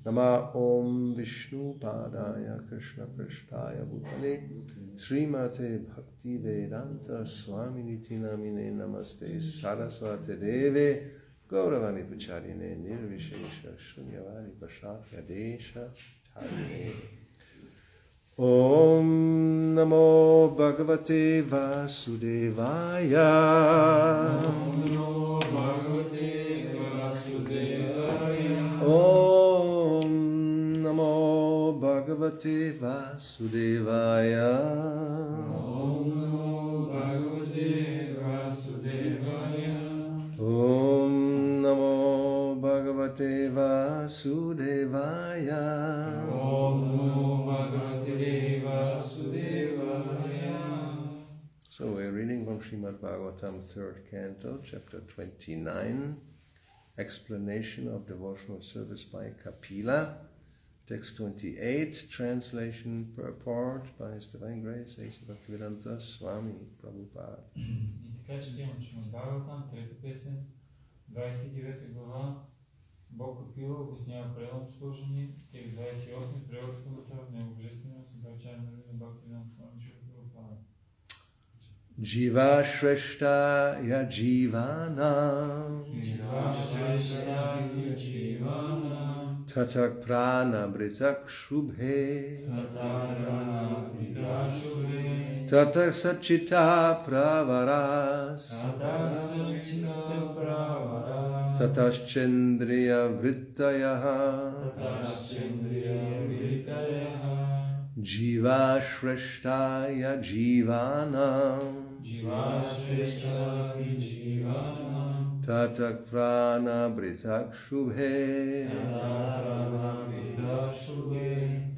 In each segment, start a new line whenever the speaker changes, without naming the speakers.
Nama Om Vishnu Padaya Krishna Prasthaya Bhutale Srimate Bhakti Vedanta Swami Niti Namine Namaste Saraswate Deve Gauravani Pacharine Nirvishesha Shunyavadi Pashatya Desha Tarine Om Namo Bhagavate Vasudevaya Om Namo Bhagavate Vasudevaya Om Namo Bhagavate Vasudevaya Om Namo Bhagavate Vasudevaya Om Namo Bhagavate Vasudevaya Om Namo Bhagavate Vasudevaya. So we're reading from Srimad Bhagavatam, 3rd canto, chapter 29, explanation of devotional service by Kapila, text 28, translation purport by His Divine Grace, A.C. Bhaktivedanta Swami Prabhupada.
И така четем Шримад Бхагаватам, 3-та песен, 29 глава, Бог Капила обяснява преданното служение, текст 28, превод коментар, Необожествено събрачание на Бхактивиданта Свами Прабхупада.
Jiva Shreshta Ya Jivanam
Jiva Shreshta Ya Jivanam
Tatak Prana Britak Shubhe Tatak Sachita Pravaras Tataschendriya Vrittayaha Jiva Shreshta Ya Jivanam
Jiva Shreshta Hi Jivanam
Tatak Prana Britak Shubhe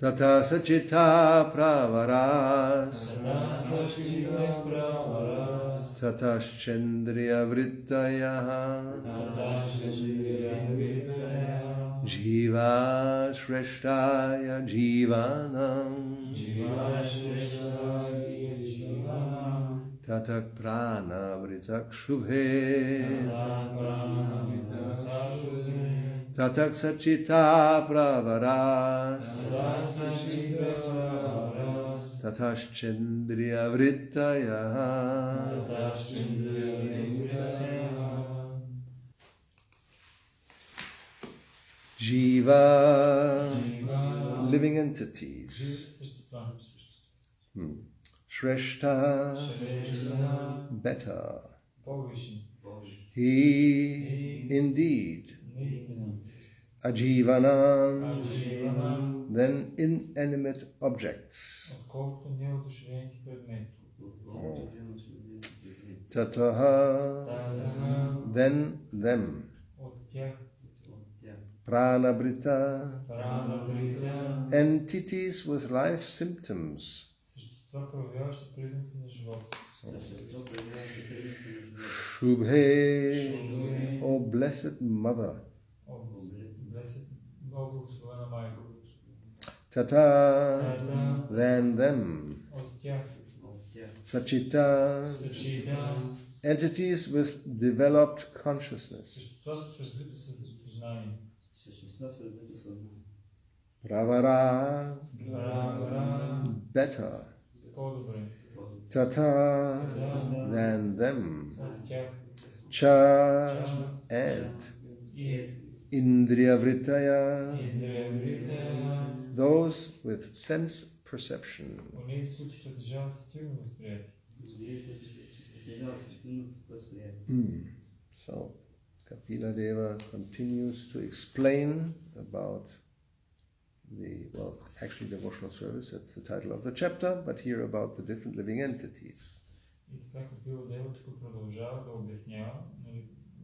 Tata Sachita Pravaras Tataschendriya Vrittayaha Jiva Shreshta Ya Jivanam Tatak Prana Vritak Shubhe Tatak Sachita Pravaras Tataschendriya Vrittayaha. Jiva, living entities. Shreshta, better. He, indeed. Ajivanam, then inanimate objects. Tataha, then them. Pranabrita, entities with life symptoms. Shubhe, O Blessed Mother. Tata, than them. Sachita, entities with developed consciousness. Pravara, better. Tata, than them. Cha, and. Indriya Vrittaya, those with sense perception. So, Kapila Deva continues to explain about actually devotional service, that's the title of the chapter, but here about the different living entities.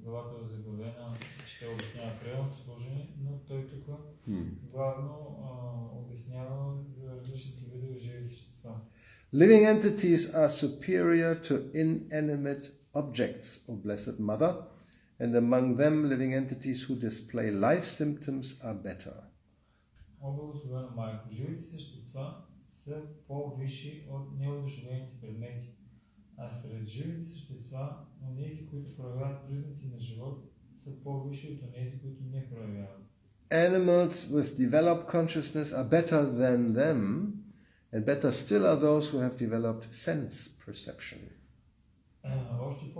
Главата е заглавена, ще обяснява пределното служение, но той тук главно обяснява за различните видове живи същества.
Living entities are superior to inanimate objects, O Blessed Mother, and among them living entities who display life symptoms are better.
О благословена майко, живите същества са по-висши от неодушевените предмети. А сред живите същества, онези, които проявяват признаци на живот, са по-висши от онези, които не проявяват.
animals with developed consciousness are better than them, and better still are those who have developed sense perception.
Още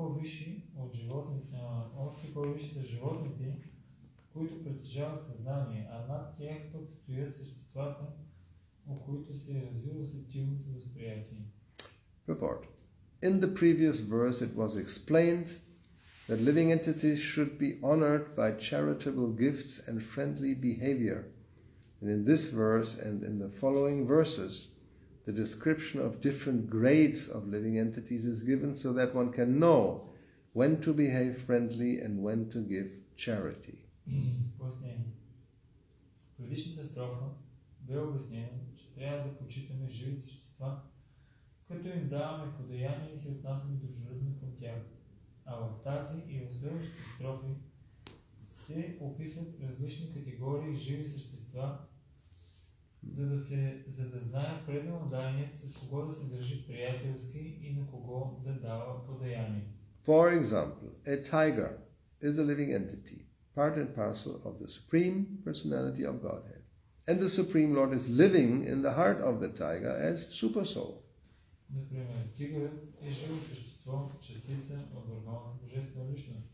по-висши са животните, които притежават съзнание, а над тях пък стоят съществата, у които се е развило сетивното възприятие.
Report. In the previous verse it was explained that living entities should be honored by charitable gifts and friendly behavior. And in this verse and in the following verses, the description of different grades of living entities is given so that one can know when to behave friendly and when to give charity.
Пояснение. В предишната строфа бе обяснено, че трябва да почитаме живи същества, като им даваме подаяние и се отнасяме дружелюбно към тях. А в тази и в следващите строфи се описват различни категории живи същества, за да знае преданодайният с кого да се държи приятелски и на кого да дава подаяние.
For example, a tiger is a living entity, part and parcel of the Supreme Personality of Godhead. And the Supreme Lord is living in the heart of the tiger as Supersoul.
Например, тигърът е живо същество, частица от върховната божествена личност.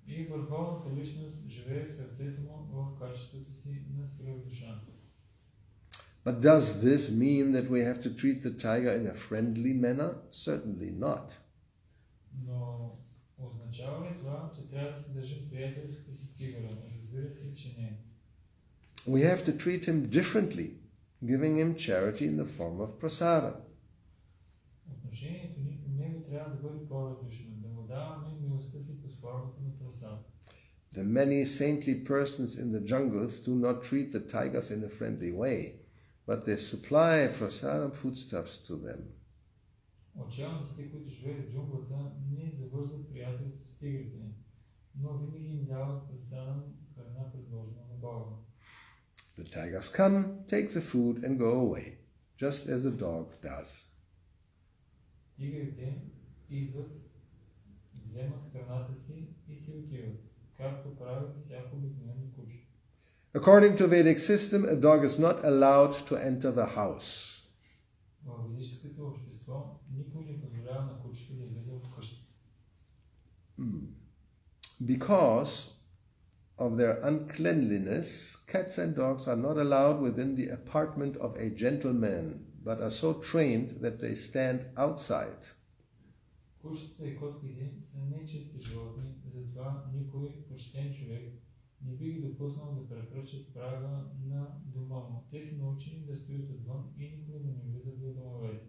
И върховната личност живее в сърцето му в качеството си на свръхдуша.
But does this mean that we have to treat the tiger in a friendly manner? Certainly not.
Но означава ли това, че трябва да се държим приятелски с тигъра? Разбира се, че не.
We have to treat him differently, giving him charity in the form of prasada.
Отношението ни към него трябва да бъде по-различно, да му даваме милостта си под формата на прасада.
The many saintly persons in the jungles do not treat the tigers in a friendly way, but they supply prasadam foodstuffs to them.
Учениците, които живеят в джунглата, не завързват приятелство с тигрите, но винаги им дават прасадам храна, предложена на Бога.
The tigers come, take the food and go away, just as a dog does.
Тигрите идват, вземат храната си и си отиват, както прави всяко обикновено куче.
According to Vedic system, a dog is not allowed to enter the house.
В ведическото общество никой не позволява на кучето да излезе от къща.
Because of their uncleanliness, cats and dogs are not allowed within the apartment of a gentleman, but are so trained that they stand outside.
Кучетата и котките са нечисти животни, затова никой почтен човек не би ги допуснал да прекрачат прага на дома му. Те са научени да стоят отвън и никога да не влизат в домовете.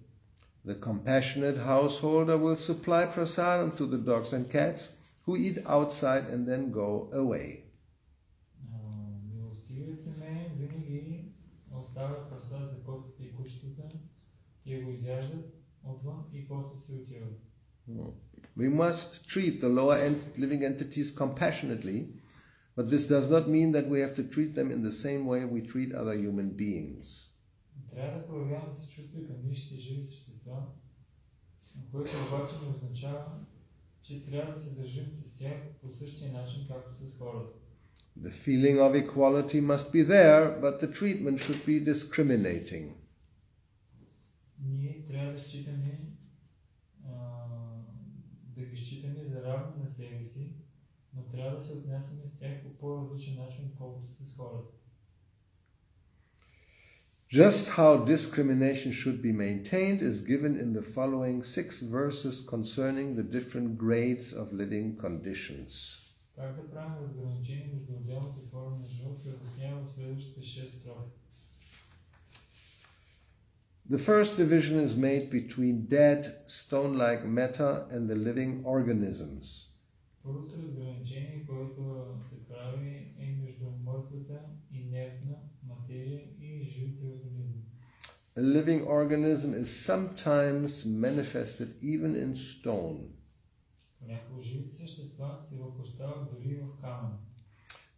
The compassionate householder will supply prasadam to the dogs and cats who eat outside and then go away.
Милостивият семейен винаги оставя прасад за котките и кучетата, те го изяждат отвън и после се отиват.
We must treat the lower living entities compassionately, but this does not mean that we have to treat them in the same way we treat other human beings.
Трябва да проявяваме съчувствие към нищите живи същества, което обаче не означава, че трябва да се държим с тях по същия начин, както с хората.
The feeling of equality must be there, but the treatment should be discriminating.
Ние трябва да считаме, да ги считаме за равни на себе си, но трябва да се отнасяме с тях по по-различен начин, отколкото с хората.
Just how discrimination should be maintained is given in the following 6 verses concerning the different grades of living conditions.
Как да правим разграничение между отделните форми на живот се обяснява в следващите 6 строфи.
The first division is made between dead, stone-like matter and the living organisms.
Първото разграничение, което се прави, е между мъртвата, инертна материя и живите организми.
A living organism is sometimes manifested even in stone.
Понякога живите същества се въплъщават дори в камън.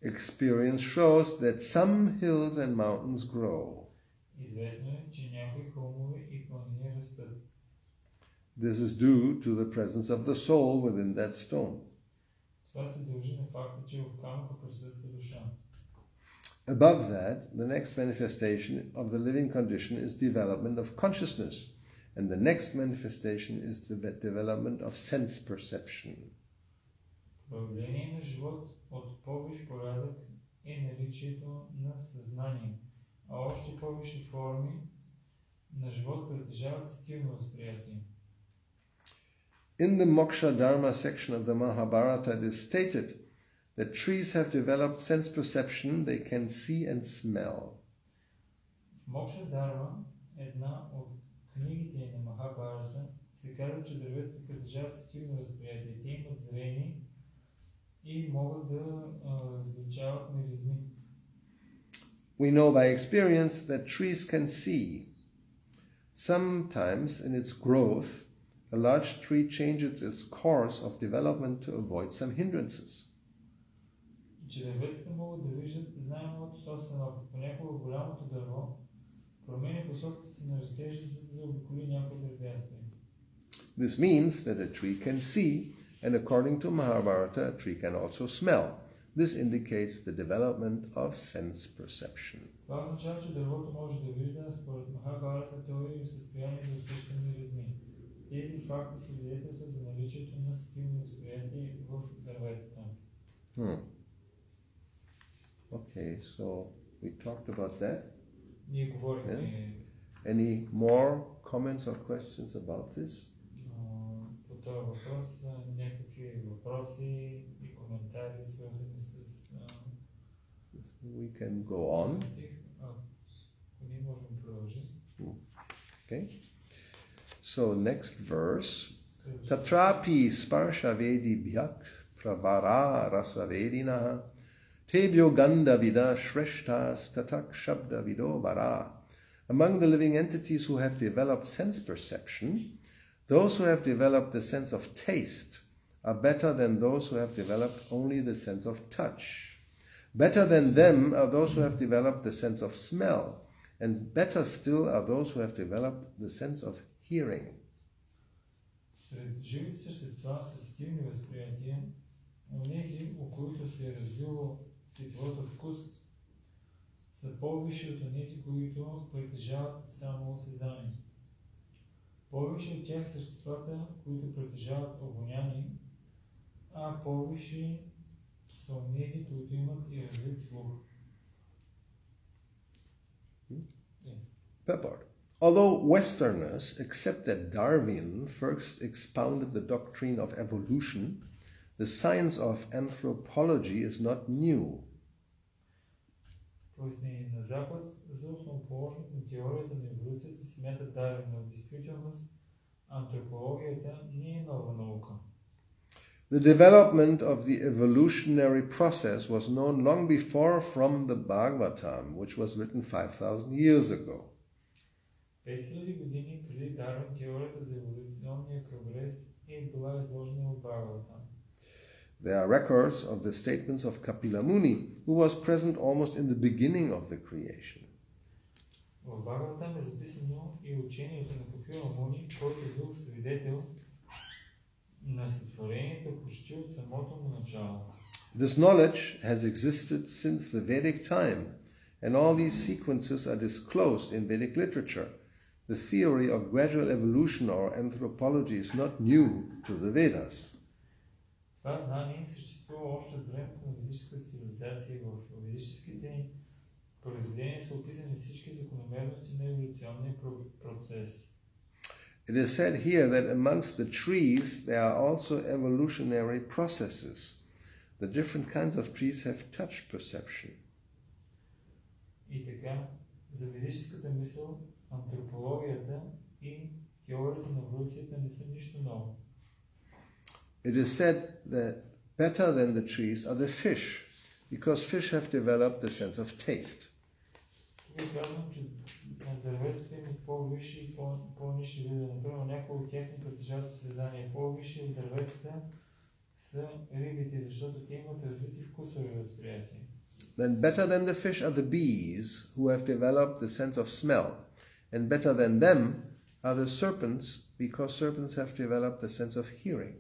Experience shows that some hills and mountains grow.
Известно е, че някои хълмове и планини растат.
This is due to the presence of the soul within that stone.
Това се дължи на факта, че в камъка присъства душа.
Above that, the next manifestation of the living condition is development of consciousness, and the next manifestation is the development of sense perception.
Проявление на живот от повиш порядък е наличието на съзнание, а още повече форми на живот притежават сетивно възприятие.
In the Moksha Dharma section of the Mahabharata, it is stated that trees have developed sense perception, they can see and smell.
В Мокша Дарма, една от книгите на Махабарата, се казва, че дърветата притежават сетивно възприятие. Те имат зрение и могат да различават миризми.
We know by experience that trees can see. Sometimes in its growth, a large tree changes its course of development to avoid some hindrances.
Че дърветата могат да виждат, знаем от собствен опит. Понякога голямото дърво променя посоката си на растежа, за да заобиколи някои препятствия.
This means that a tree can see, and according to Mahabharata, a tree can also smell. This indicates the development of sense perception.
Това означава, че дървото може да вижда, според Махабарата, то е в състояние да усеща миризми. Тези факти свидетелстват за наличието на сетивно възприятие в дърветата.
Okay, so we talked about that.
Ние говорихме.
Any more comments or questions about this?
По този въпрос, някакви въпроси и коментари, свързани с...
We can go on.
Ние можем да продължим.
Okay. So next verse. Tatrapi sparsha vedi bhyak prabhara rasa vedinaha tebyo ganda vida shreshtas tatak shabda vido vara. Among the living entities who have developed sense perception, those who have developed the sense of taste are better than those who have developed only the sense of touch. Better than them are those who have developed the sense of smell, and better still are those who have developed the sense of hearing.
Сред живите същества с сетивни възприятия, онези, у които се е развило сетивото вкус, са по-висши от онези, които притежават само осезание. По-висши от тях съществата, които притежават обоняние, а по-висши са онези, които имат и развит слух.
Purport. Although Westerners accept that Darwin first expounded the doctrine of evolution, the science of anthropology is not new.
Пояснение на Запад за основоположник на теорията на еволюцията смята Дарвин, но в действителност антропологията не е нова наука.
The development of the evolutionary process was known long before from the Bhagavatam, which was written 5,000 years ago.
5000 години преди Дарвин теорията за еволюционния прогрес е била изложена от Бхагаватам.
There are records of the statements of Kapila Muni, who was present almost in the beginning of the creation.
В Бхагаватам е записано и учението на Капила Муни, който е бил свидетел на сътворението почти от самото му начало.
This knowledge has existed since the Vedic time, and all these sequences are disclosed in Vedic literature. The theory of gradual evolution or anthropology is not new to the Vedas.
Това знание съществува още от времето на ведическата цивилизация. В ведическите произведения са описани всички закономерности на еволюционния процес.
It is said here that amongst the trees there are also evolutionary processes. The different kinds of trees have touch perception.
И така, за ведическата мисъл, антропологията и теорията на еволюцията не са нищо ново.
It is said that better than the trees are the fish, because fish have developed the sense of taste.
Тук казвам, че дърветата имат по-висши и по-ниши видове. Например, някои от тях не притежават осезание. По-висши от дърветата са рибите, защото те имат развити вкусови възприятия.
Then better than the fish are the bees, who have developed the sense of smell. And better than them are the serpents, because serpents have developed the sense of hearing.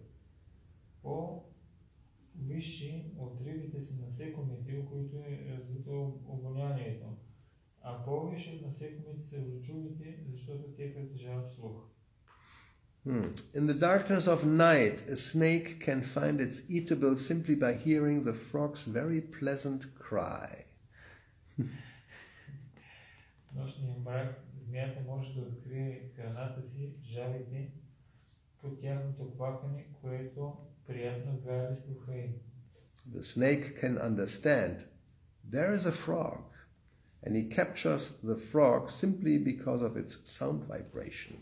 висши от рибите са насекомите, у които е развито обонянието, а по-висши от насекомите са влючовите, защото те притежават слух.
In the darkness of night, a snake can find its eatable simply by hearing the frog's very pleasant cry.
В нощния мрак змията може да открие храната си, жабите, по тяхното плакане, което приятно гави слуха й.
The snake can understand there is a frog, and he captures the frog simply because of its sound vibration.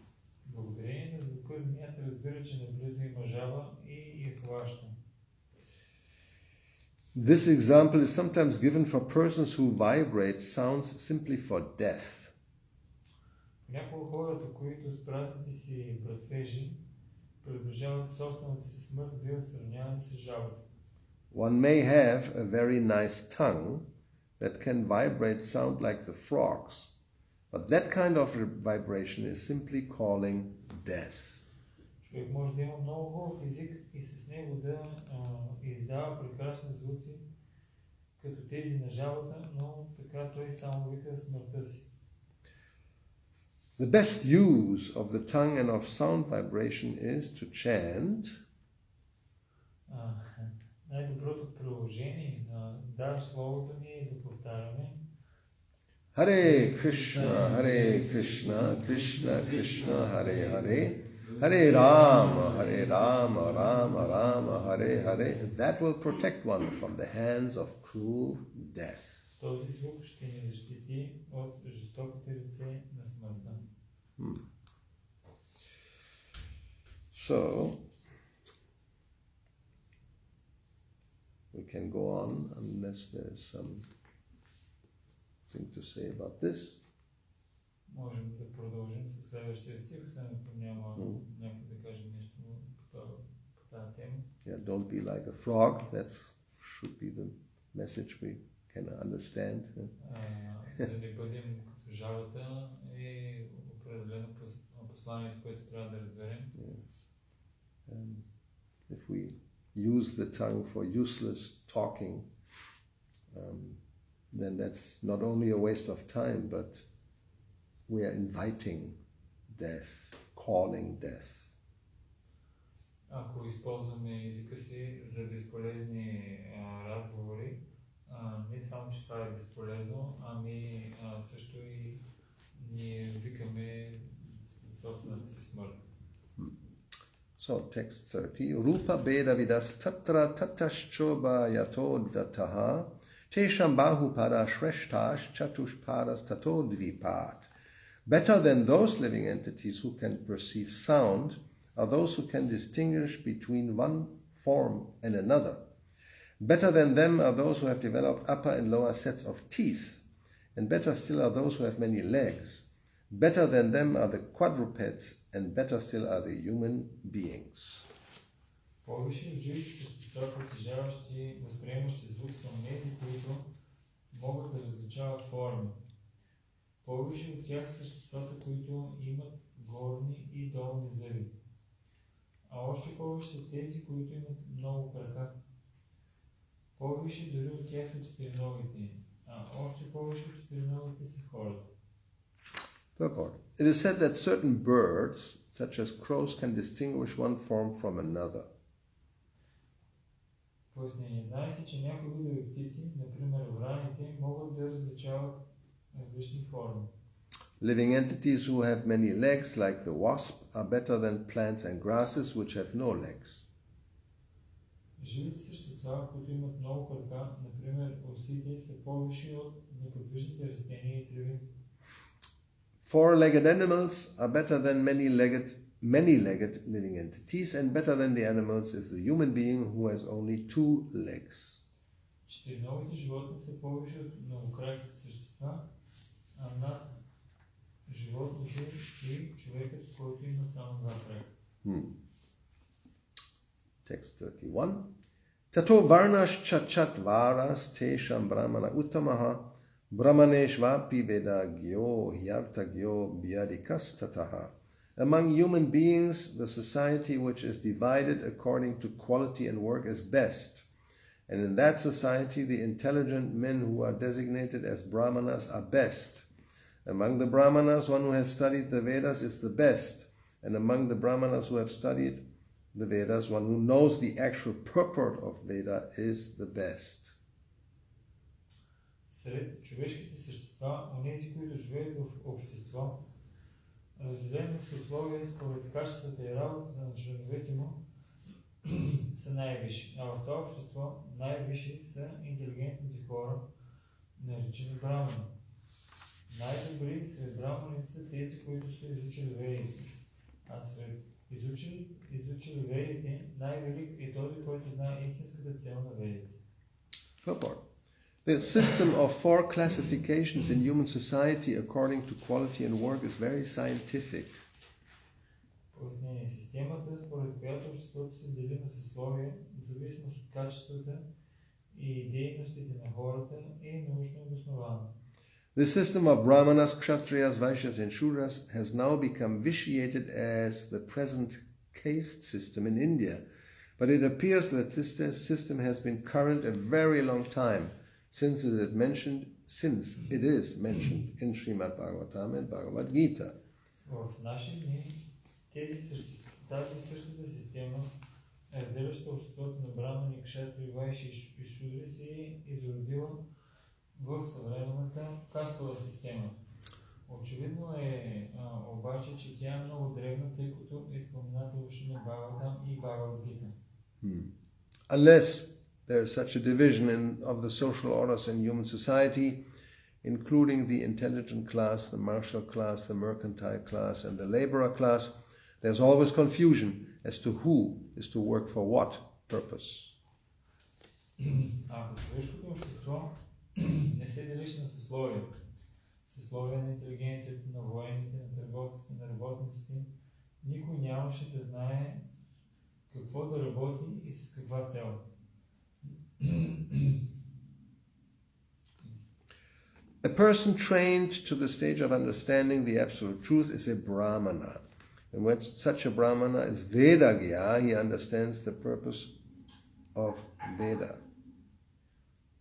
Благодарение на звука змията разбира, че наблизо има жаба и я хваща.
This example is sometimes given for persons who vibrate sounds simply for death.
Няколко хората, които с празните си братвежи приближават собствената си смърт, биват сравнявани с жабата.
One may have a very nice tongue that can vibrate sound like the frogs, but that kind of vibration is simply calling death.
Човек може да има много хубав език и с него да издава прекрасни звуци, като тези на жабата, но така той само вика смъртта си.
The best use of the tongue and of sound vibration is to chant.
Най-доброто приложение на дар словото ни е да повтаряме
Hare Krishna, Krishna Krishna, Hare Hare, Hare Rama, Rama Rama, Hare Hare. That will protect one from the hands of cruel death.
Този звук ще ни защити от жестоките ръце на смъртта.
So, we can go on unless there is something to say about this.
Можем да продължим с следващия стих, след ако няма някой да каже нещо по тази тема.
Yeah, don't be like a frog. That should be the message we can understand.
Да не бъдем като жабата е определено посланието, което трябва да разберем.
Yes. If we use the tongue for useless talking, then that's not only a waste of time, but we are inviting death, calling death.
Ако използваме езика си за безполезни разговори, не само, че това е безполезно, ами също и ние викаме собствената си смърт.
So, text 30. Rupa Beda Vidas Tatra Tatashchoba Yato Dataha Tesham Bahu Pada Shreshtash Chatush Padas Tato Dvipat. Better than those living entities who can perceive sound are those who can distinguish between one form and another. Better than them are those who have developed upper and lower sets of teeth, and better still are those who have many legs. Better than them are the quadrupeds, and better still are the human beings.
Повече от живите същества, притежаващи възприемащи звук, са онези, които могат да различават форми. Повече от тях съществата, които имат горни и долни зъби. А още повече са тези, които имат много крака. Повече дори от тях са четириногите, а още повече от четириногите са хората.
Purport. It is said that certain birds, such as crows, can distinguish one form from another.
Пояснение. Знае се, че някои видове птици, например враните, могат да различават различни форми.
Living entities who have many legs, like the wasp, are better than plants and grasses which have no legs.
Живите същества, които имат много крака, например осите, са по-висши от неподвижните растения и треви.
Four-legged animals are better than many-legged living entities, and better than the animals is the human being who has only two legs.
Четириногите животни са повече от многокраките същества, а над животните и човекът, който има само два крака.
Text 31. Tato varnash chachat varas tesham brahmana uttamaha brahmaneshvapi vedagyo hyartagyo byadikas tataha. Among human beings, the society which is divided according to quality and work is best, And in that society, the intelligent men who are designated as Brahmanas are best. Among the Brahmanas, one who has studied the Vedas is the best. And among the Brahmanas who have studied the Vedas, one who knows the actual purport of Veda is the best.
Сред човешките същества, онези, които живеят в общество, разделено с условия според качествата и работата на членовете му, са най-висши. А в това общество най-висши са интелигентните хора, наричани брамани. Най-добри сред браманите са тези, които са изучили ведите. А сред изучили ведите, най-велик е този, който знае истинската цел на ведите.
The system of four classifications in human society according to quality and work is very scientific.
Пояснение. Системата, според която обществото се дели на съсловия, в зависимост от качествата и дейностите на хората, е научно обоснована.
The system of Brahmanas, Kshatriyas, Vaishyas and Shudras has now become vitiated as the present caste system in India. But it appears that this system has been current a very long time, since it is mentioned in Srimad Bhagavatam and Bhagavad Gita.
В наши дни тази същата система, разделяща обществото на брамани, кшатри, вайши и шудри, се е изродила в съвременната кастова система. Очевидно е обаче, че тя е много древна, тъй като е спомената в Шримад Бхагаватам и Бхагавад Гита.
Unless there is such a division of the social orders in human society, including the intelligent class, the martial class, the mercantile class, and the laborer class, there's always confusion as to who is to work for what purpose.
Ако човешкото общество не се делиш на съсловия на интелигенцията, на военните, на търговците, на работниците, никой нямаше да знае какво да работи и с каква цел.
A person trained to the stage of understanding the absolute truth is a Brahmana. And when such a Brahmana is Vedagya, he understands the purpose of Veda.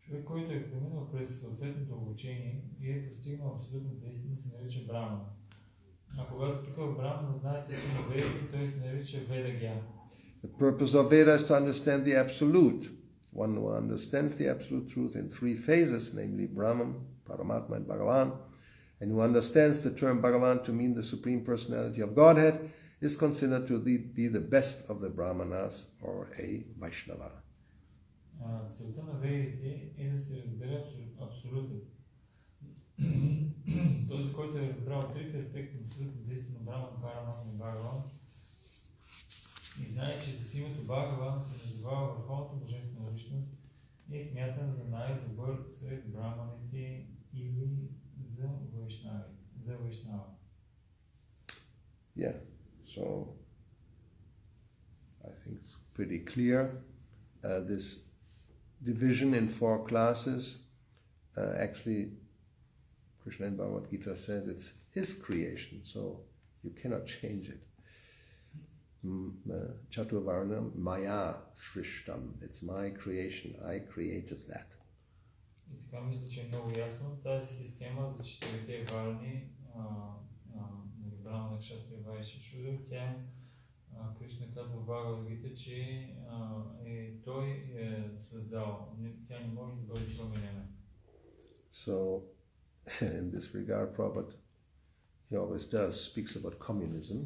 Човек, който е преминал през съответното обучение и е постигнал абсолютната истина, се нарича Брамана. А когато такъв Брамана знае цялото на Ведите, той се нарича Ведагя.
The purpose of Veda is to understand the absolute. One who understands the absolute truth in three phases, namely Brahman, Paramatma and Bhagavan, and who understands the term Bhagavan to mean the Supreme Personality of Godhead, is considered to be the best of the Brahmanas or a Vaishnava.
Целта на Ведите е да се разбере абсолютът. Този, който е разбрал трите аспекти на абсолютната истина, Браман, Параматма и Бхагаван, и знае, че с името Бхагаван се называва върховната божествена личност, е смятан за най-добър сред браманите или за вайшнава.
Yeah, so I think it's pretty clear. This division in four classes, actually Krishna in Bhagavad Gita says it's his creation, so you cannot change it. Chaturvarnam Maya Shrishtam. It's my creation. I created that.
И така мисля, че е много ясно. Тази система за четирите варни, Брамана, Кшатрия, Вайши и Шудра, тя Кришна казва в Бхагавад Гита, че той е създал. Тя не може да бъде променена.
So, in this regard, Prabhupada, he always does, speaks about communism.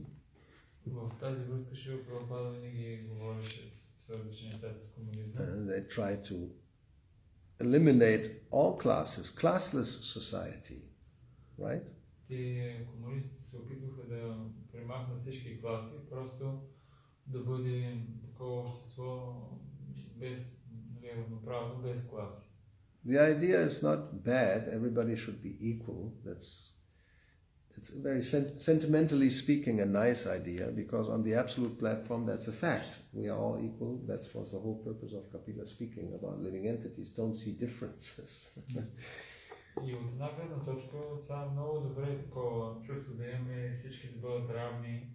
В тази връзка Шрила Прабхупада винаги говореше, свързваше нещата с комунизма.
They try to eliminate all classes, classless society, right?
Те комунистите се опитваха да премахнат всички класи, просто да бъде такова общество без равноправно, без класи.
The idea is not bad. Everybody should be equal. It's very sentimentally speaking a nice idea, because on the absolute platform that's a fact. We are all equal. That was the whole purpose of Kapila speaking about living entities. Don't see differences.
И от една гледна точка това е много добре такова чувство да имаме всички да бъдат равни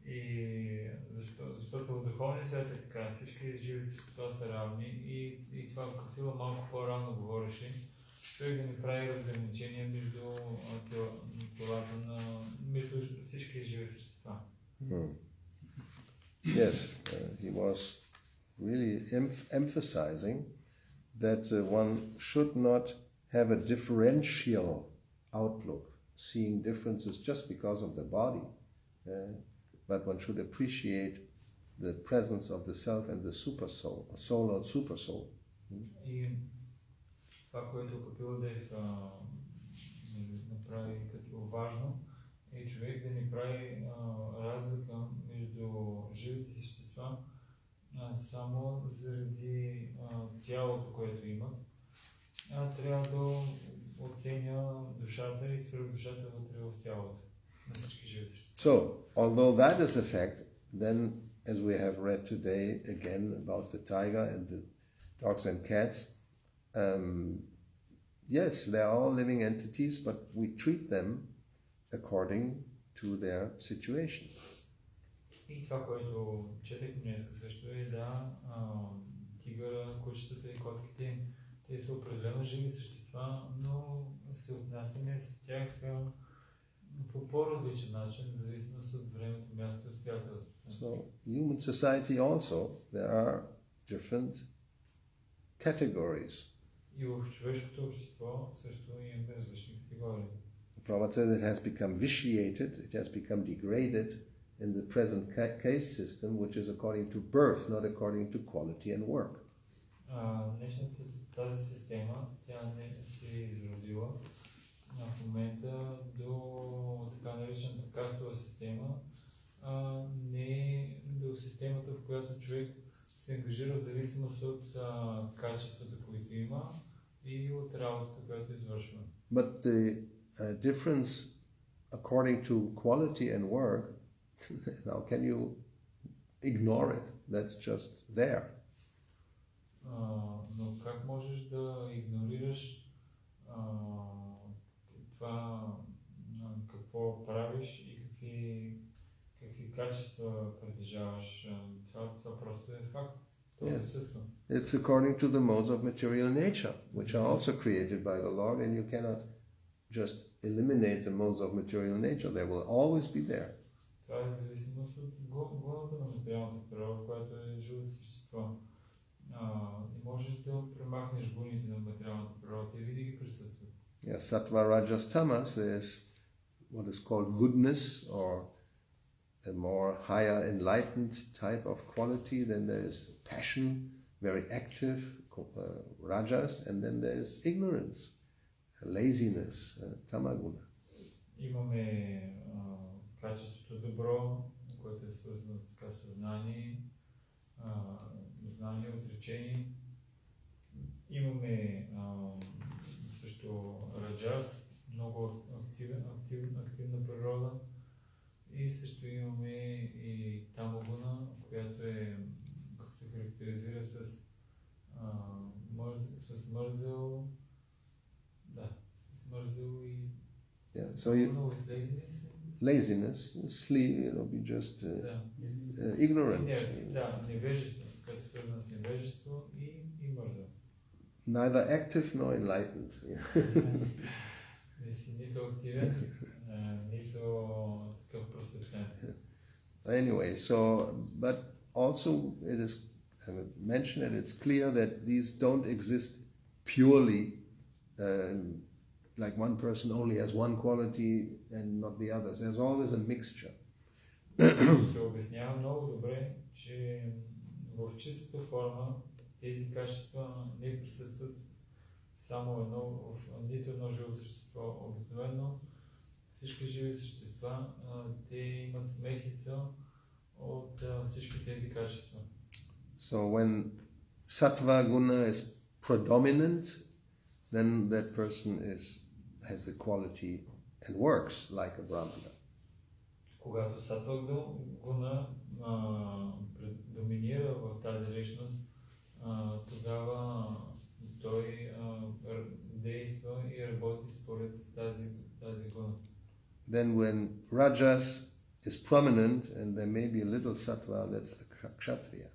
И защото в духовния свят е така, всички живи същества са равни и това Капила малко по-рано говореше. Човек да не прави разграничения между телата между всички живи същества.
Yes, he was really emphasizing that one should not have a differential outlook, seeing differences just because of the body, but one should appreciate the presence of the self and the super soul, soul or super soul.
И това, което Капилдев направи като важно, е човек да не прави разлика между живите същества само заради тялото, което имат. Трябва да оценя душата и свръхдушата вътре в тялото на всички живи същества.
So, although that is a fact, then as we have read today again about the tiger and the dogs and cats, yes, they are all living entities, but we treat them according to their situation.
И това, което четах днес също е тигъра, кучетата и котките, те са определено живи същества, но се отнасяме с тях по по-различен начин, в зависимост от времето, мястото и обстоятелствата.
So, human society also, there are different categories.
И в човешкото общество също имаме различни категории.
Prabhupada says it has become vitiated, it has become degraded in the present case system, which is according to birth, not according to quality and work.
Днешната тази система, тя не се е изразила в момента до така наречената кастова система, не до системата, в която човек се ангажира в зависимост от качествата, които има и от работата, която извършва.
But the difference according to quality and work, now can you ignore it? That's just there.
Но как можеш да игнорираш това какво правиш и какви качества притежаваш? Това просто е факт.
Yes. It's according to the modes of material nature, which are also created by the Lord, and you cannot just eliminate the modes of material nature. They will always be there.
Това е зависимост от гуната на материалната природа, която е живото същество. Не можеш да премахнеш гуните на материалната природа, те винаги ги присъстват.
Yeah, Sattva, Rajas, Tamas, there's what is called goodness, or a more higher enlightened type of quality. Then there is passion, very active, Rajas, and then there is ignorance, laziness, Tamaguna.
Имаме качеството добро, което е свързано с така съзнание, знание, отречение. Имаме също раджас, много активна природа. И също имаме и тамагуна, която се характеризира с мързел, и
so laziness, sleep, be just ignorance.
Невежество, което е свързано с невежество и мързел.
Neither active nor enlightened.
Не си нито активен, нито такъв просветлен.
Anyway, but also it is mentioned and it's clear that these don't exist purely like one person only has one quality and not the others. There's always a mixture.
Се обяснява много добре, че в чистата форма тези качества не присъстват само нито едно живо същество. Обикновено всички живи същества, те имат смесица от всички тези качества.
So when sattva guna is predominant, then that person has the quality and works like a brahmana.
Когато сатва гуна доминира в тази личност, тогава той действа и работи според тази гуна.
Then when rajas is prominent and there may be a little sattva, that's the kshatriya.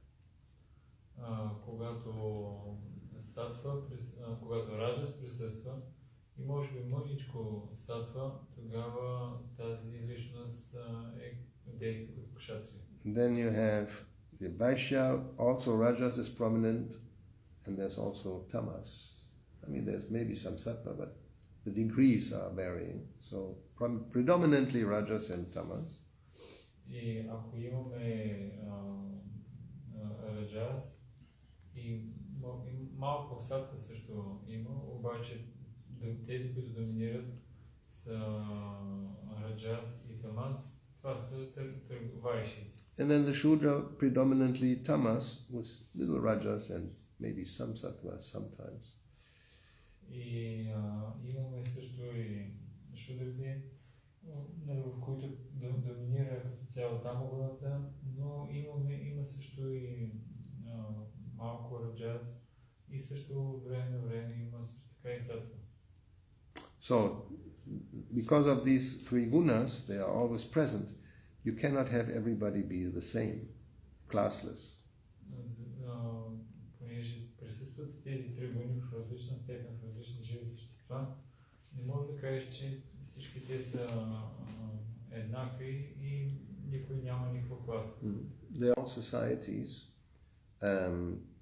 Когато раджас присъства и може би мъничко сатва, тогава тази личност действа като кшатрия.
Then you have the Vaishya, also Rajas is prominent, and there's also Tamas. I mean, there's maybe some Sattva, but the degrees are varying. So predominantly Rajas and Tamas.
И ако имаме раджас и малко сатва също има, обаче тези, които доминират са раджас и тамас, това са Вайши.
And then the Shudra predominantly Tamas with little Rajas and maybe some Sattvas sometimes.
И имаме също и шудрите, в които доминира като цяло тамогоната, но има също и малко раджас и също време на време има също така и сатва.
So, because of these three gunas, they are always present. You cannot have everybody be the same, classless.
Понеже присъстват тези три гуни в различна степен, в различни живи същества, не може да кажеш, че всички те са еднакви и никой няма никаква класа.
There are societies,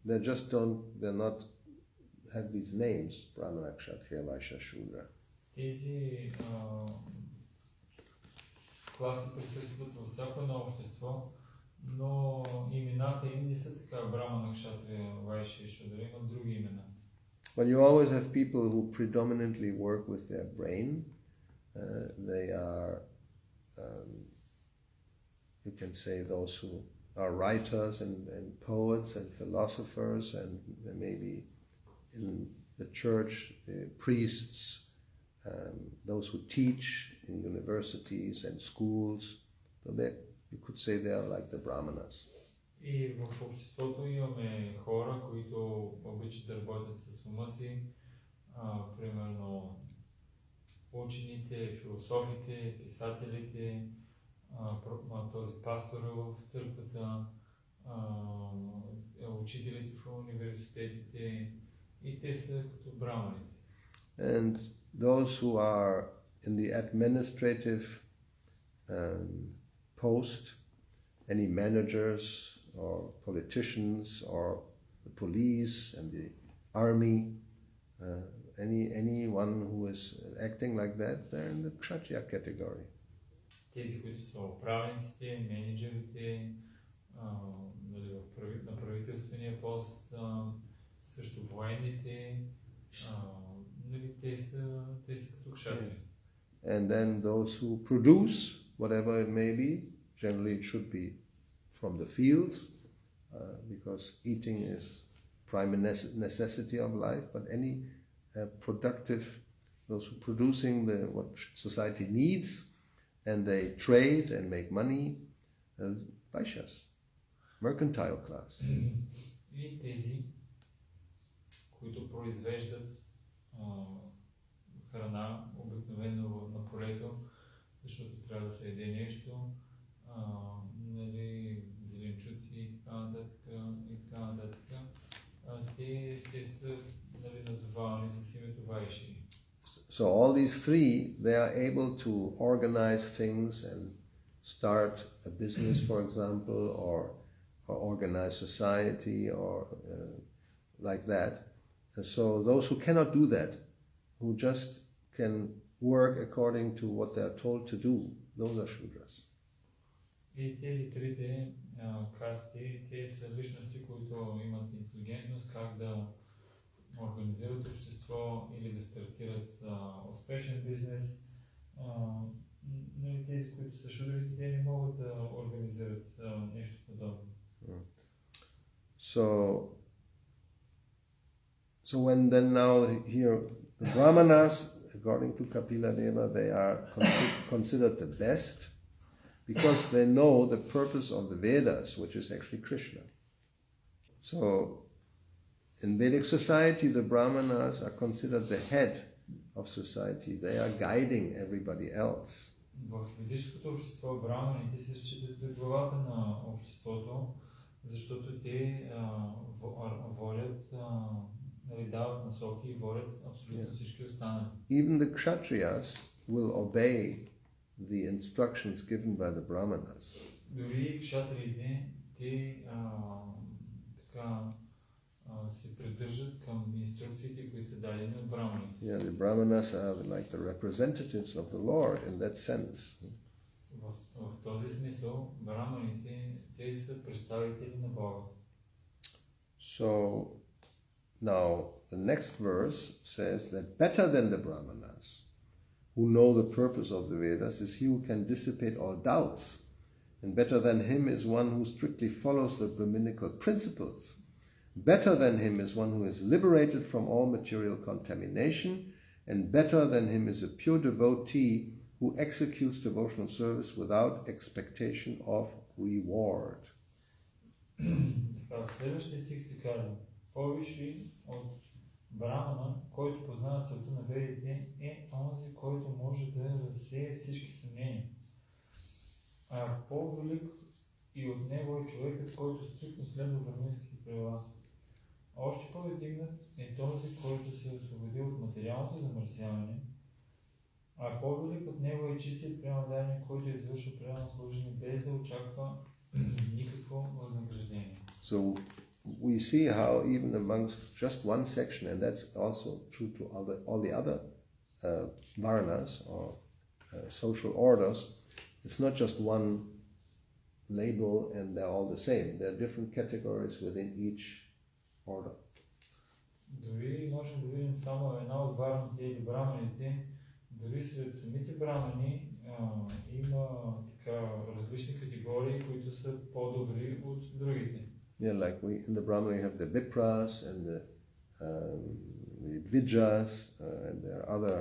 they're not have these names, Brahmana, Kshatriya, Vaishya, Shudra.
Тези класи присъстват във всяко едно общество, но имената им не са така Брахмана, Кшатрия, Вайшя и Шудра, имат други имена.
But you always have people who predominantly work with their brain. They are, you can say, those who are writers and poets and philosophers, and maybe in the church, priests, those who teach in universities and schools. So you could say they are like the brahmanas.
И в обществото имаме хора, които обичат да работят с ума си, примерно учените, философите, писателите, този пастор в църквата, учителите в университетите, и те са като браманите.
And those who are in the administrative post, any managers or politicians or the police and the army, anyone who is acting like that, they're in the Kshatriya category.
Тези, които са управниците, менеджерите, на правителствения пост, също военните, те са като кшатрия.
And then those who produce, whatever it may be, generally it should be from the fields, because eating is prime necessity of life, but any productive, those who are producing what society needs, and they trade and make money, Vaishyas, mercantile class.
И тези, които произвеждат храна, обикновено на полето, защото трябва да се яде нещо, зеленчуци и така нататък, те са назовавани с името Вайши.
So all these three, they are able to organize things and start a business, for example, or organize society, or like that. And so those who cannot do that, who just can work according to what they are told to do, those are Shudras.
И тези трите касти, те са личности, които имат интелигентност, как да организират общество или да стартират успешен бизнес. Тези, които са шудрите, те не могат да организират нещо подобно.
So when then now here the Brahmanas, according to Kapila Deva, they are considered the best because they know the purpose of the Vedas, which is actually Krishna. So in Vedic society, the Brahmanas are considered the head of society. They are guiding everybody else.
В ведическото общество браманите се считат за главата на обществото, защото те водят, дават насоки и водят абсолютно всички останали.
Even the kshatriyas will obey the instructions given by the brahmanas.
Дори кшатриите, те се придържат към инструкциите, които са дадени от браманите.
Yeah, the brahmanas are like the representatives of the Lord in that sense.
В този смисъл, браманите, те са представители на Бога.
So, now the next verse says that better than the brahmanas, who know the purpose of the Vedas, is he who can dissipate all doubts, and better than him is one who strictly follows the Brahminical principles. Better than him is one who is liberated from all material contamination, and better than him is a pure devotee who executes devotional service without expectation of reward.
В следващия стих се казва: по-висши от брамана, който познава целта на ведите, е онзи, който може да разсее всички съмнения. А по-велик и от него е човекът, който стриктно следва браминските правила. Още по-издигнат е този, който се е освободил от материалното замърсяване, а по-велик от него е чистият преданник, който извършва предано служение без да очаква никакво възнаграждение.
So we see how even amongst just one section, and that's also true to all the other varanas or social orders, it's not just one label and they're all the same. There are different categories within each order.
Дори можем да видим само една от вараните или браманите, дори сред самите брамани има така различни категории, които са по-добри от другите.
Yeah, like in the Brahman we have the Vipras and the Dvijas, and there are other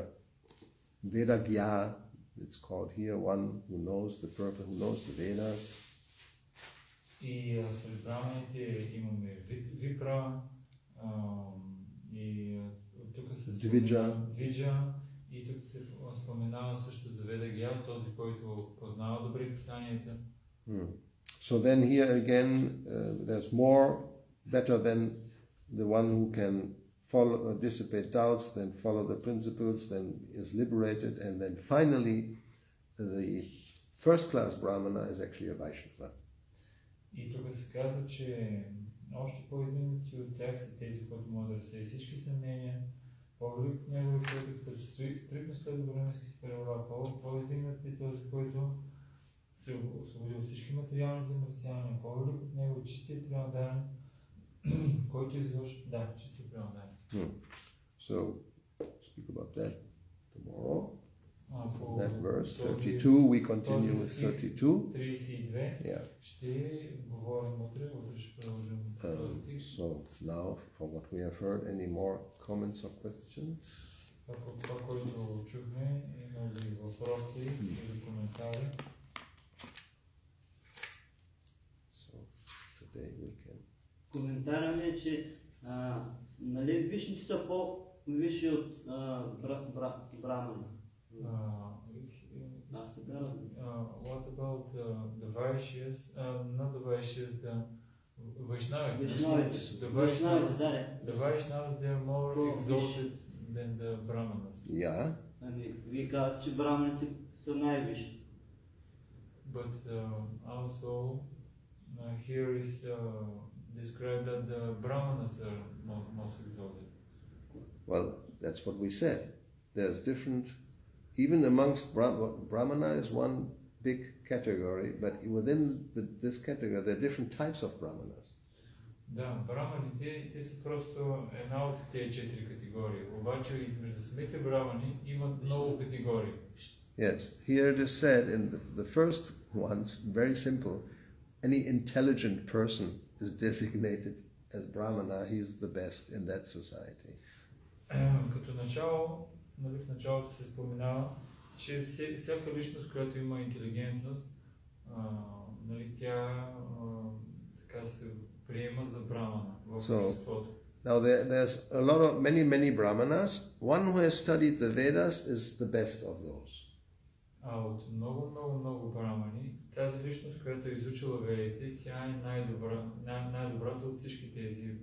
Vedagya, it's called here, one who knows the purpose, who knows the Vedas.
И сред браманите имаме Випра, и тук се споменава Двиджа, и тук се споменава също за Ведагя, този, който познава добре писанията.
So then here again, there's more better than the one who can follow, dissipate doubts, then follow the principles, then is liberated, and then finally the first class Brahmana is actually a Vaishnava.
И тук се казва, че още по-издигнати от тях са тези, които могат да разсеят всички съмнения. По-велик от него е човекът, който стриктно следва браминските правила. По-издигнат е този, който се освободи от всички материални замърсявания. По-велик от него е чистият преданник, който извършва чистият преданник.
So, speak about that tomorrow.
По
That verse 32, we continue with 32.
32.
Yeah.
Ще говорим утре, ще продължим този стих.
So now, for what we have heard, any more comments or questions?
По това, което чухме, има ли въпроси или коментари?
So today we can.
Коментарът ми е, че нали вишните са по-висши от брамана.
What about the Vaishyas? Not the Vaishyas, the Vaishnavas. The Vaishnavas, they are more exalted than the Brahmanas.
Yeah.
Вие казвате, че браманите са най-висши.
But also here is described that the Brahmanas are most exalted.
Well, that's what we said. There's different, even amongst Brahmana is one big category, but within this category there are different types of Brahmanas.
Да, браманите, те са просто една от тези четири категории. Обаче измежду самите брамани имат много категории.
Yes, here it is said in the first ones, very simple, any intelligent person is designated as Brahmana, he is the best in that society.
Като начало, нали, в началото се споменава, че всяка личност, която има интелигентност, нали, тя така се приема за брамана в обществото.
Now there's a lot of many Brahmanas. One who has studied the Vedas is the best of those.
А от много брамани, тази личност, която е изучила ведите, тя е най-добрата от всички тези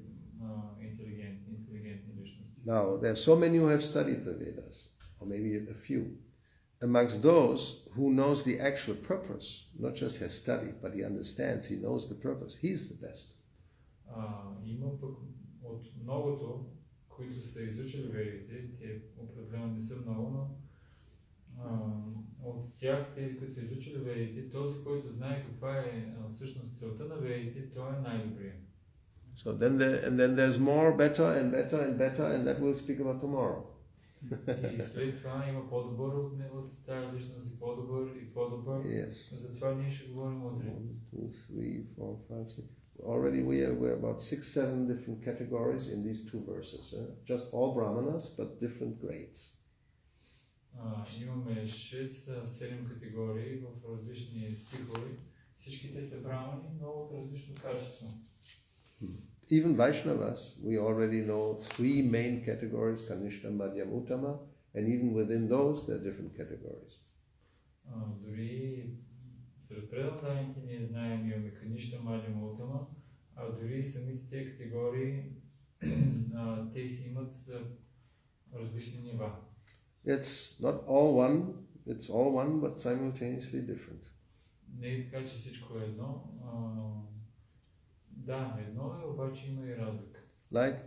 интелигентни личности.
Now, there are so many who have studied the Vedas, or maybe a few. Amongst those who knows the actual purpose, not just has studied, but he understands, he knows the purpose, he is the best.
Има пък от многото, които са изучили ведите, те определено не са много, но от тях, тези, които са изучили ведите, този, който знае каква е всъщност целта на ведите, той е най-добрият.
So then there's more, better, and that we'll speak about tomorrow.
И след това има по-добър от тази личност и по-добър.
Yes.
Затова ние ще говорим утре.
1, 2, 3, 4, 5, 6. Already we're about 6-7 different categories in these two verses. Just all brahmanas, but different grades.
Имаме 6-7 категории в различни стихове. Всичките са брамани, но от различно качество.
Even Vaishnavas, we already know 3 main categories, Kanishta, Madhyam, Uttama, and even within those there are different categories.
Дори сред преданданите ние знаем, имаме Каништа, Мадhyam, Уттама, а дори самите тези категории, те си имат различни нива.
It's not all one, it's all one, but simultaneously different.
Не е така, че всичко е едно. Да, едно е, обаче има и разлика.
Like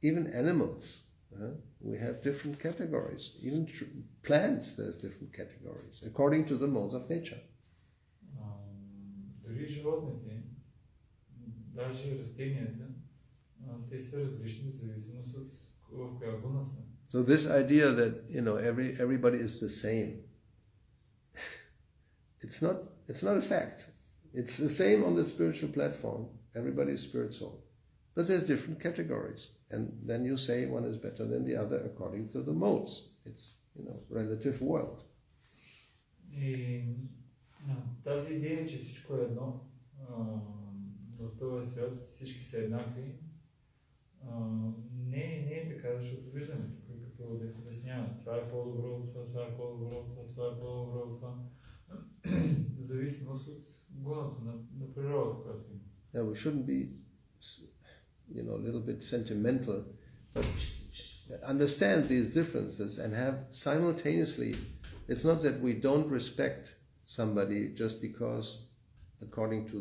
even animals, we have different categories. Even plants, there's different categories, according to the modes of nature.
Дори животните, даже растенията, те са различни в зависимост от в коя гуна са.
So this idea that everybody is the same, it's not a fact. It's the same on the spiritual platform. Everybody is spirit soul, but there's different categories, and then you say one is better than the other according to the modes. It's relative world.
И тази идея, че всичко е едно в този свят, всички са еднакви, не е така, защото виждаме тук какво да обяснява. Това е по-добро от това, това е по-добро от това, това е по-добро от това. В зависимост от гуната на природата, която има.
Now we shouldn't be, a little bit sentimental, but understand these differences and have simultaneously. It's not that we don't respect somebody just because, according to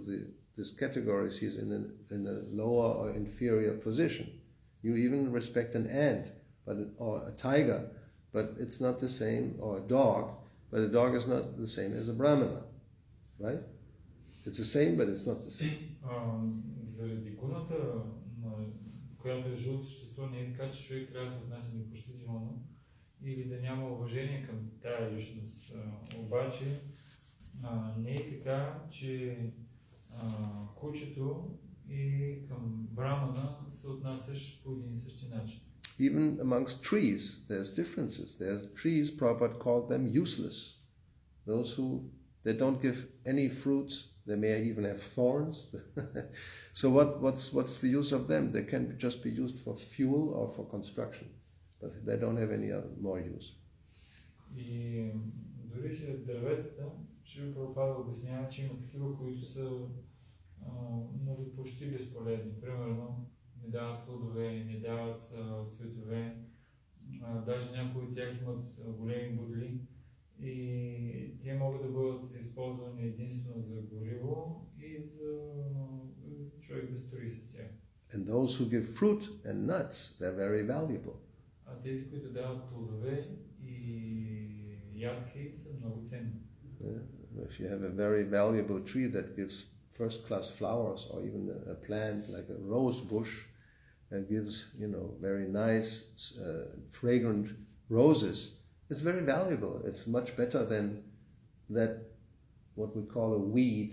these categories, he's in a lower or inferior position. You even respect an ant, or a tiger, but it's not the same, or a dog, but a dog is not the same as a brahmana, right? It's the same, but it's not the same.
Заради гуната, която е живото същество, не е така, че човек трябва да се отнася непочтително или да няма уважение към тая личност. Обаче не е така, че кучето и към брамана се отнасяш по един и същи начин.
Even amongst trees, there's differences. There are trees, Prabhupada called them useless. Those who they don't give any fruits, they may even have thorns. So what's the use of them? They can just be used for fuel or for construction, but they don't have any other more use.
И дори сред дърветата, Шрила Прабхупада обяснява, че има такива, които са почти безполезни. Примерно, не дават плодове, не дават цветове, даже някои от тях имат големи бодли и те могат да бъдат използвани единствено за гориво и за човек да строи с тях.
And those who give fruit and nuts, they're very valuable.
А тези, които дават плодове и ядки, са много ценни.
If you have a very valuable tree that gives first-class flowers, or even a plant like a rose bush that gives, very nice, fragrant roses, it's very valuable. It's much better than that, what we call a weed,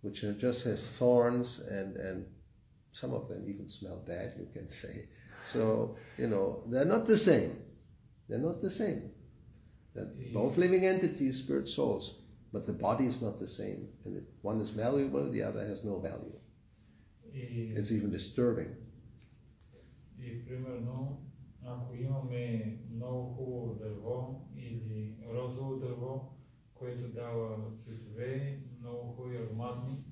which just has thorns and some of them even smell bad, you can say. So, they're not the same. They're not the same. They're both living entities, spirit souls, but the body is not the same. And one is valuable, the other has no value. It's even disturbing.
И примерно, ако имаме много хубаво дърво или розово дърво, което дава цветове, много хубави ароматни.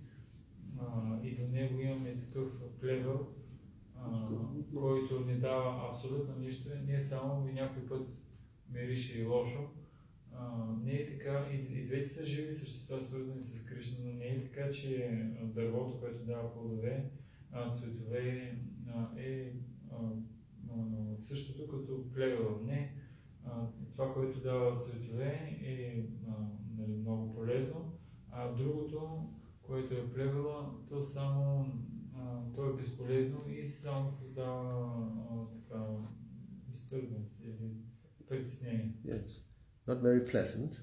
И до него имаме такъв плевел, който не дава абсолютно нищо, не само и някой път мирише и лошо. Не е така, и двете са живи същества, свързани с Кришна, но не е така, че дървото, което дава плодове, цветове е същото като плевел. Не, това, което дава цветове е много полезно, а другото, което е плевела, то само то е безполезно и само създава така disturbance или притеснение.
Yes. Not very pleasant.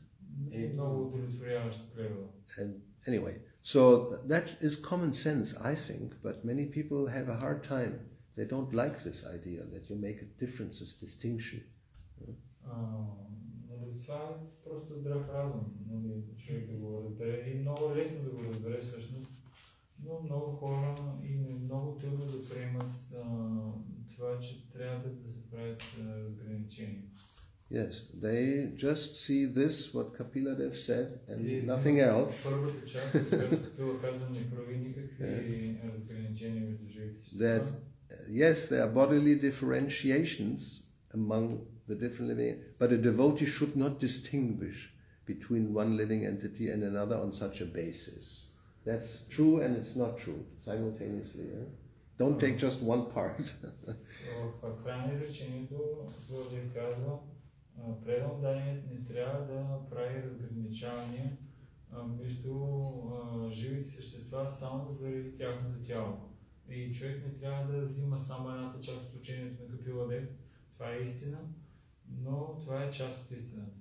Не е много удовлетворяваща плевела.
And anyway, so that is common sense, I think, but many people have a hard time. They don't like this idea that you make a difference, this distinction.
Това е просто здрав разум, човек да го разбере и много лесно да го разбере всъщност, но много хора им е много трудно да приемат това, че трябва да се правят разграничения.
Yes, they just see this, what Kapila Dev said, and nothing else.
Първата част, която Капила казва, не прави никакви разграничения между живите същества.
That yes, there are bodily differentiations among the different living, but a devotee should not distinguish between one living entity and another on such a basis. That's true and it's not true simultaneously. Don't take just one part.
В края на изречението Гурдев казва, предан даният не трябва да прави разграничавания между живите същества само заради тяхното тяло. И човек не трябва да взима само едната част от учението на Капила Дев. Това е истина, но това е част от истината.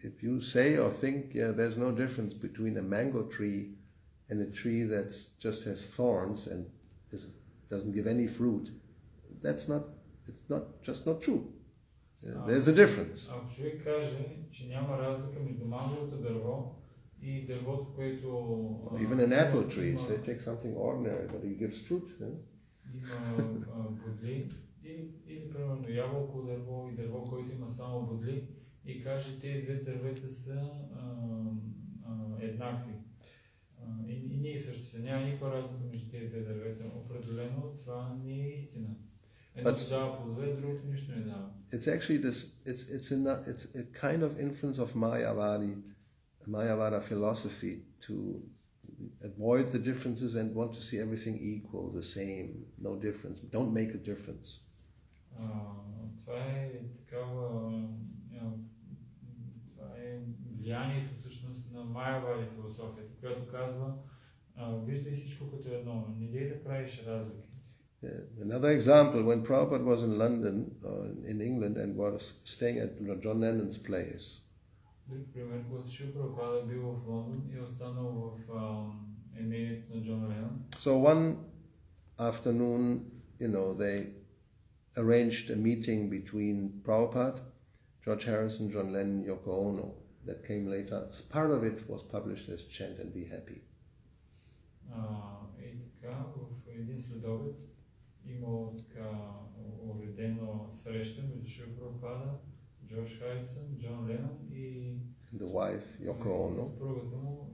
If you say or think, there's no difference between a mango tree and a tree that just has thorns and doesn't give any fruit, it's just not true. There's a difference.
Ако човек каже, че няма разлика между манговото дърво и дървото, което...
Even an apple tree, say take something ordinary, but it gives fruit.
Има бодли, или примерно ябълко дърво и дърво, което има само бодли, и каже, тези две дървета са еднакви. И ние също са. Няма никаква разлика между тези две дървета. Определено това не е истина. Едното дава плодове, другото нищо не дава.
It's actually it's a kind of influence of Mayavada philosophy to avoid the differences and want to see everything equal, the same, no difference. Don't make a difference.
Това е такава, това е влиянието всъщност на Майявади философията, която казва, виждай всичко като едно, не дей да правиш разлики.
Another example, when Prabhupada was in London, in England, and was staying at John Lennon's place.
Друг пример, когато Шрила Прабхупада бил в Лондон и останал в имението на Джон Ленън.
So one afternoon, they arranged a meeting between Prabhupada, George Harrison, John Lennon, Yoko Ono. That came later. Part of it was published as Chant and Be Happy.
И така, в един следобед имало така уредено среща между Шрила Прабхупада, Джордж Харисън, Джон Ленън и
the wife, Yoko Ono.
Съпругата му,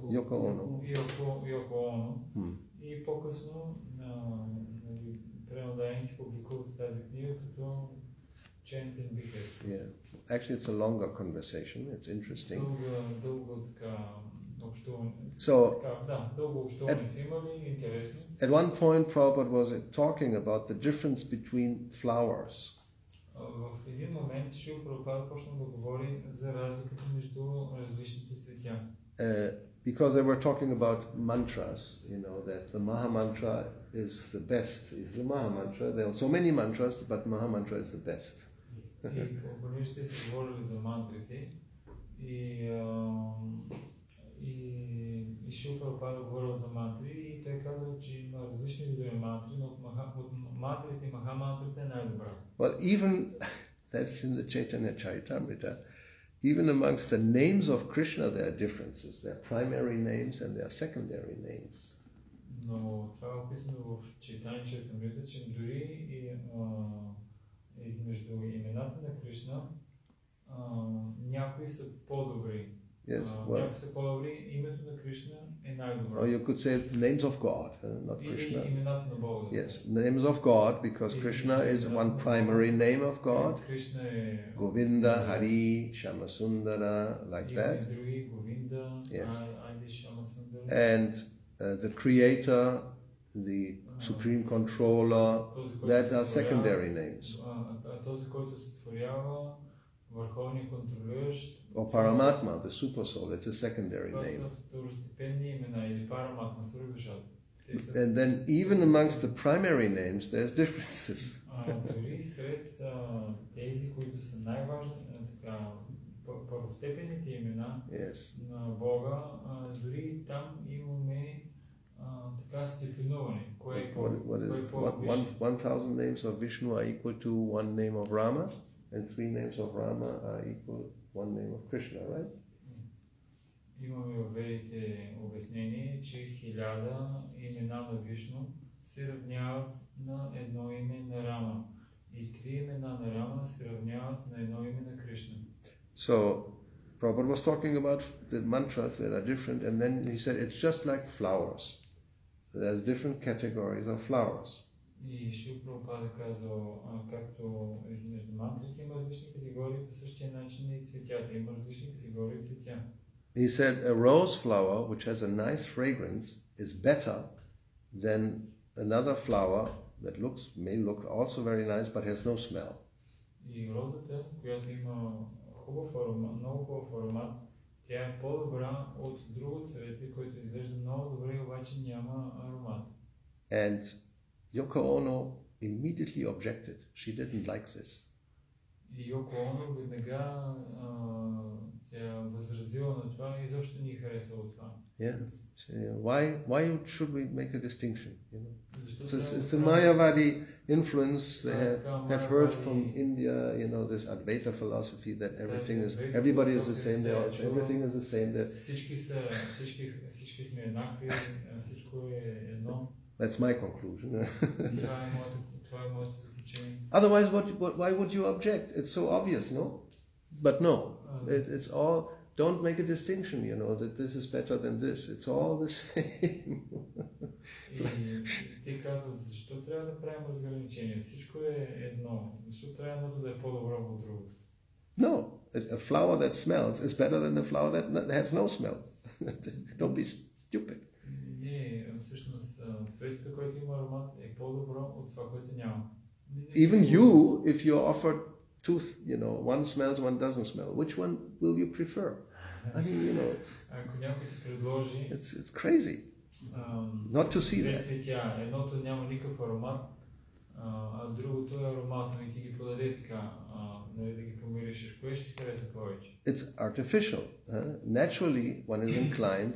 Yoko Ono.
Yoko Ono. И по-късно пренадаените публикуват тази книга като Chant and Be Happy.
Yeah. Actually, it's a longer conversation. It's interesting.
Дълго така общуване.
So,
дълго общуване са имали, интересно.
At one point, Prabhupada was talking about the difference between flowers.
В един момент Шрила Прабхупада почна да говори за разликата между различните цветя.
Because they were talking about mantras, that the Maha Mantra is the best, is the Maha Mantra. There are so many mantras, but Maha Mantra is the best.
И понеже те са говорили за мантрите, и Шрила Прабхупада говорил за мантри, и той казал, че има различни видове мантри, но от мантрите и Маха мантрите е най-добра.
Well, even, that's in the Chaitanya Charitamrita, even amongst the names of Krishna there are differences. There are primary names and there are secondary names.
Но това е описано в Chaitanya Charitamrita, че дори измежду имената на Кришна някои са по-добри.
Yes, well,
Някои са по-добри, името на Кришна е най-добро.
or you could say names of God, not
Или
Krishna.
имената на Бога.
Yes, names of God, because Krishna is one primary name of God.
Кришна е
Govinda, Hari, Shamasundara, like
има
that.
и други, Говинда,
Yes.
Айди, Шамасундара.
And the Creator, the Supreme Controller, that are secondary names.
Този, който сътворява, върховния контролиращ.
Or Paramatma, the Super Soul, it's a secondary
Това
name.
са второстепенни имена или Параматма, свръхдушата.
And then even amongst the primary names, there's differences.
Дори сред тези, които са най-важни, първостепенните имена
Yes.
на Бога, дори там имаме така степенуване. Кое е по-висше?
1,000 names of Vishnu are equal to one name of Rama, and 3 names of Rama are equal to one name of Krishna, right?
Имаме в Ведите обяснение, че 1000 имена на Вишну се равняват на едно име на Рама. И 3 имена на Рама се равняват на едно име на Кришна.
So, Prabhupada was talking about the mantras that are different, and then he said it's just like flowers. There's different categories of flowers.
И Шрила Прабхупада казал, както между мантрите има различни категории, по същия начин и цветята. Има различни категории цветя.
He said a rose flower, which has a nice fragrance, is better than another flower that may look also very nice but has no smell.
И розата, която има хубав аромат, много хубав аромат, тя е по-добра от друго цвете, което изглежда много добре, обаче няма аромат.
And Yoko Ono immediately objected. She didn't like this.
И Йоко Оно веднага тя възразила на това и изобщо не харесало това.
Yeah. So, why should we make a distinction? You know?
Защото
It's a Mayavadi influence. They have heard from India, you know, this Advaita philosophy that everybody is the same. Everything is the same.
Всички сме еднакви, всичко е едно.
That's my conclusion.
Това е моето заключение.
Otherwise, why would you object? It's so obvious, no? But no, it's all. Don't make a distinction, you know, that this is better than this. It's all the same.
И те казват, защо трябва да правим разграничение? Всичко е едно. Защо трябва едното да е по-добро от другото?
No, a flower that smells is better than a flower that has no smell. Don't be stupid.
Не, всъщност цветето, което има аромат, е по-добро от това, което няма.
Even you, if you're offered two, you know, one smells, one doesn't smell. Which one will you prefer? I mean, you know,
Ако някой ти предложи,
it's crazy not to see
две
that.
цветя, едното няма никакъв аромат, а другото е ароматно и ти ги подаде така, нали, да ги помиришеш, кое ще ти хареса повече?
It's artificial. Naturally, one is inclined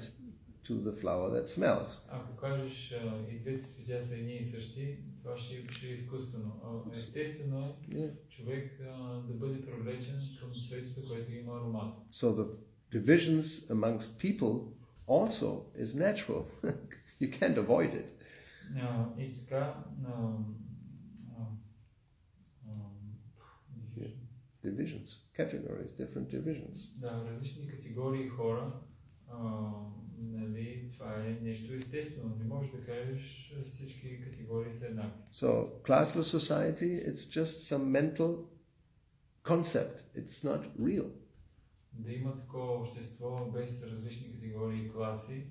to the flower that smells.
Ако кажеш и двете цветя са едни и същи, това ще е изкуствено. Естествено е човек да бъде привлечен към цветето, което има аромат.
So the divisions amongst people also is natural. You can't avoid it.
И така
Divisions, categories, different divisions.
Да, различни категории хора. Нали, това е нещо естествено. Не можеш да кажеш всички категории са еднакви.
So classless society, it's just some mental concept. It's not real.
Да има такова общество без различни категории и класи,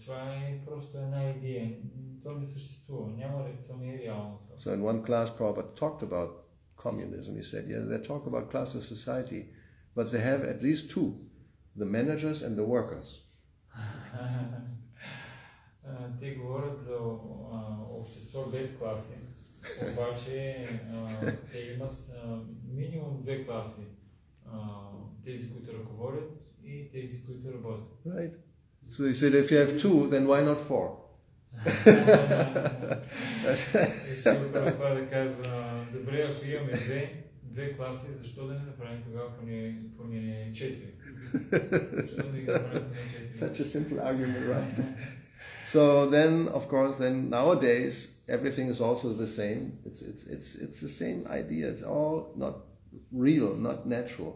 това е просто една идея. То не съществува. То не е реално.
So in one class, Prabhupada talked about communism. He said, yeah, they talk about classless society, but they have at least two, the managers and the workers.
Те говорят за общество без класи, обаче те имат минимум две класи. Тези, които ръководят и тези, които работят.
Right. So he said, if you have two, then why not four?
Прабхупада казва, добре, ако имаме две класи, защо да не направим тогава поне 4? Защо да ги направим поне 4?
Such a simple argument, right? So then, of course, nowadays everything is also the same. It's the same idea. It's all not real, not natural.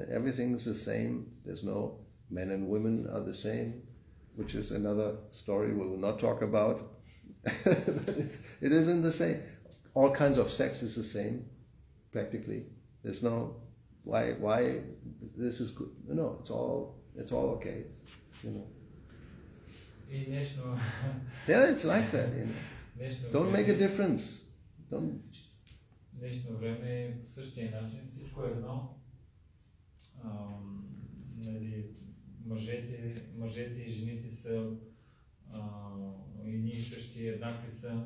Everything's the same. There's no men and women are the same, which is another story we will not talk about. It isn't the same. All kinds of sex is the same, practically. There's no why this is good. No, it's all okay, you know.
И нещо,
Yeah, it's like that, you know.
нещо
Don't make a
време-
difference. Don't.
Днешно време по същия начин всичко е едно. Нали, мъжете и жените са едни и същи, еднакви са.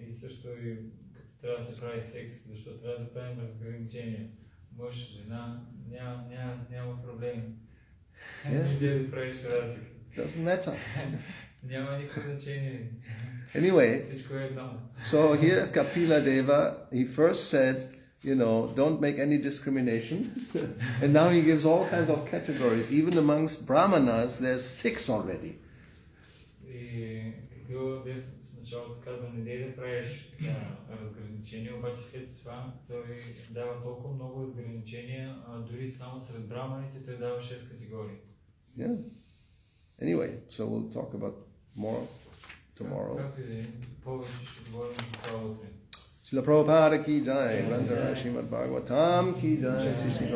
И също и като трябва да се прави секс, защото трябва да правим разграничения. Мъж, жена, няма проблеми.
Yeah.
Де да правиш разлика.
Doesn't matter.
Няма никакво значение.
Anyway,
Всичко е едно.
so here Kapila Deva, he first said, you know, don't make any discrimination. And now he gives all kinds of categories. Even amongst Brahmanas, there's 6 already.
И какво в началото казва, не дей да правиш разграничения, обаче след това той дава толкова много разграничения, дори само сред браманите той дава 6 категории.
Yeah. Anyway, so we'll talk about more tomorrow.
Както и да е, повече ще говорим за това утре.
Srila Prabhupada ki jai, Grantara Srimad Bhagavatam ki jai, Sri Sri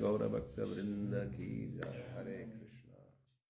Gaura Bhakta Vrinda ki jai.